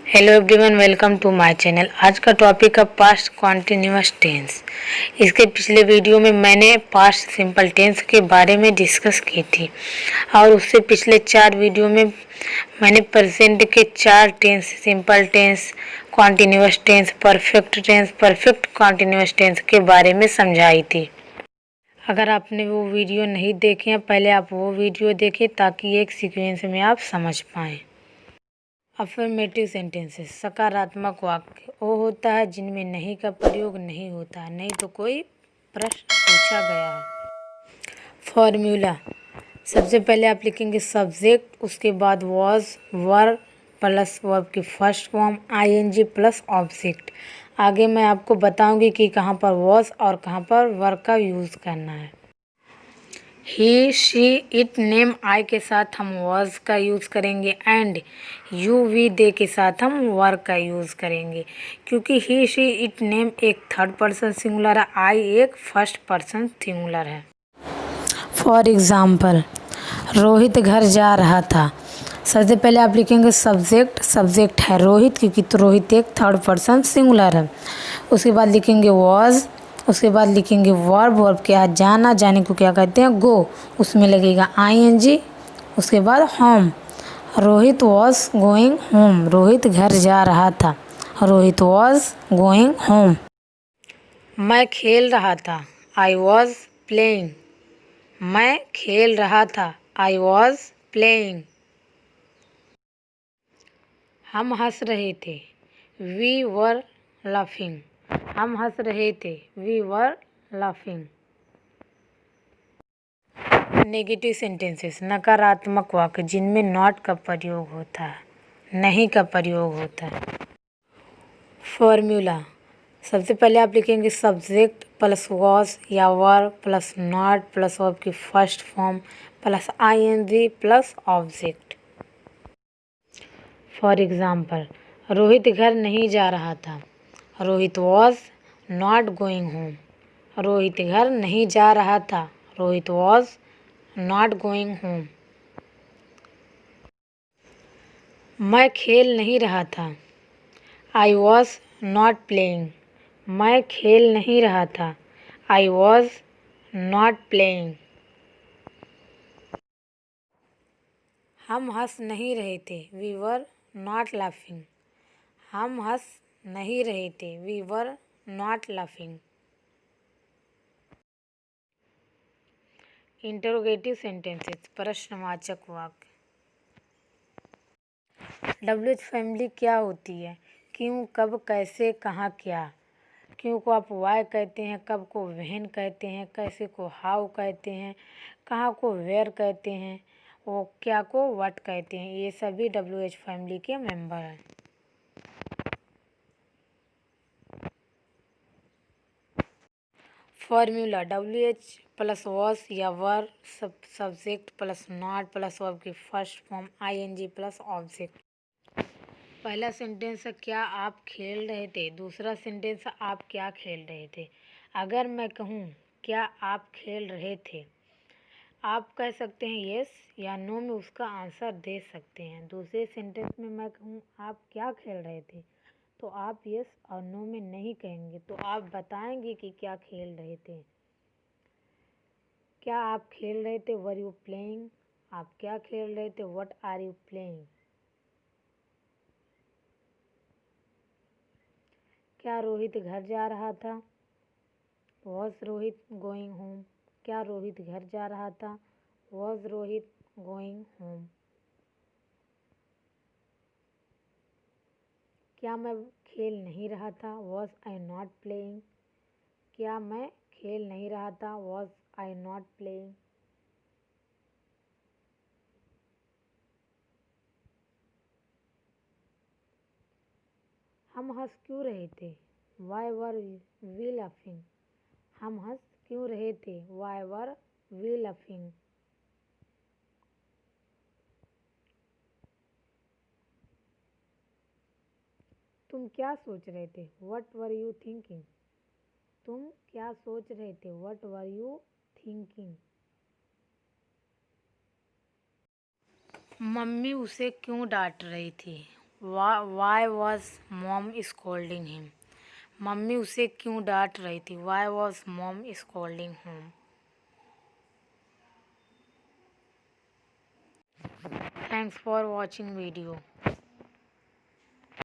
Hello everyone, welcome to my channel. आज का topic है पास्ट कॉन्टिन्यूअस टेंस। इसके पिछले वीडियो में मैंने पास्ट सिंपल टेंस के बारे में डिस्कस की थी और उससे पिछले 4 वीडियो में मैंने प्रेजेंट के 4 tense, simple tense, continuous tense, perfect continuous tense के बारे में समझाई थी। अगर आपने वो वीडियो नहीं देखे हैं, पहले आप वो वीडियो देखें ताकि एक सीक्वेंस में आप समझ पाएँ। अफर्मेटिव सेंटेंसेस, सकारात्मक वाक्य वो होता है जिनमें नहीं का प्रयोग नहीं होता है, नहीं तो कोई प्रश्न पूछा गया है। फॉर्मूला, सबसे पहले आप लिखेंगे सब्जेक्ट, उसके बाद वॉज, वर्ब प्लस वर्ब की first form ING plus object. आगे मैं आपको बताऊंगी कि कहाँ पर वॉज और कहाँ पर वर्ब का यूज़ करना है। ही, शी, इट, नेम आई के साथ हम वॉज का यूज़ करेंगे एंड यू, वी, दे के साथ हम वर का यूज़ करेंगे, क्योंकि ही, शी, इट, नेम एक थर्ड पर्सन सिंगुलर है, आई एक फर्स्ट पर्सन सिंगुलर है। फॉर एग्ज़ाम्पल, रोहित घर जा रहा था। सबसे पहले आप लिखेंगे सब्जेक्ट, सब्जेक्ट है रोहित, क्योंकि तो रोहित एक थर्ड पर्सन सिंगुलर है। उसके बाद लिखेंगे वॉज, उसके बाद लिखेंगे वर्ब, वर्ब के आज जाना, जाने को क्या कहते हैं गो, उसमें लगेगा आईएनजी। उसके बाद home, Rohit was going home, Rohit घर जा रहा था, रोहित वॉज गोइंग होम। मैं खेल रहा था, आई वॉज प्लेइंग, मैं खेल रहा था, आई वॉज प्लेइंग। हम हंस रहे थे, वी वर लाफिंग, हम हंस रहे थे, we were laughing. Negative sentences, नकारात्मक वाक्य जिनमें नॉट का प्रयोग होता है, नहीं का प्रयोग होता है। फॉर्मूला, सबसे पहले आप लिखेंगे सब्जेक्ट प्लस वॉज या verb plus not plus verb की first form plus ING plus object. For example, Rohit घर नहीं जा रहा था, Rohit was not going home, Rohit घर नहीं जा रहा था, Rohit was not going home. मैं खेल नहीं रहा था, आई वॉज नॉट प्लेइंग, मैं खेल नहीं रहा था, आई वॉज नॉट प्लेइंग। हम हंस नहीं रहे थे, वी वर नॉट लाफिंग, हम हंस नहीं रहे थे, we were not laughing. Interrogative sentences, प्रश्नवाचक वाक्य। डब्ल्यूएच फैमिली क्या होती है, क्यों, कब, कैसे, कहाँ, क्या। क्यों को आप वाई कहते हैं, कब को व्हेन कहते हैं, कैसे को हाउ कहते हैं, कहाँ को वेयर कहते हैं, वो क्या को व्हाट कहते हैं। ये सभी डब्ल्यूएच फैमिली के मेंबर हैं। फॉर्मूला, डब्ल्यूएच प्लस वॉज या were subject plus not plus verb की first form ING plus object. पहला सेंटेंस है क्या आप खेल रहे थे, दूसरा सेंटेंस है आप क्या खेल रहे थे। अगर मैं कहूँ क्या आप खेल रहे थे, आप कह सकते हैं यस या नो में उसका आंसर दे सकते हैं। दूसरे सेंटेंस में मैं कहूँ आप क्या खेल रहे थे, तो आप यस और नो में नहीं कहेंगे, तो आप बताएंगे कि क्या खेल रहे थे। क्या आप खेल रहे थे, वर यू प्लेइंग, आप क्या खेल रहे थे, व्हाट आर यू प्लेइंग। क्या रोहित घर जा रहा था, वॉज रोहित गोइंग होम, क्या रोहित घर जा रहा था, वॉज रोहित गोइंग होम। क्या मैं खेल नहीं रहा था, वॉज आई नॉट प्लेइंग, क्या मैं खेल नहीं रहा था, वॉज आई नॉट प्लेइंग। हम हंस क्यों रहे थे, वाई वर वी लाफिंग, हम हंस क्यों रहे थे, वाई वर वी लाफिंग। तुम क्या सोच रहे थे, व्हाट वर यू थिंकिंग, तुम क्या सोच रहे थे, what were you thinking. Mummy उसे क्यों डांट रही थी, why was mom scolding him. Mummy उसे क्यों डांट रही थी। Why was mom scolding him. Thanks for watching video.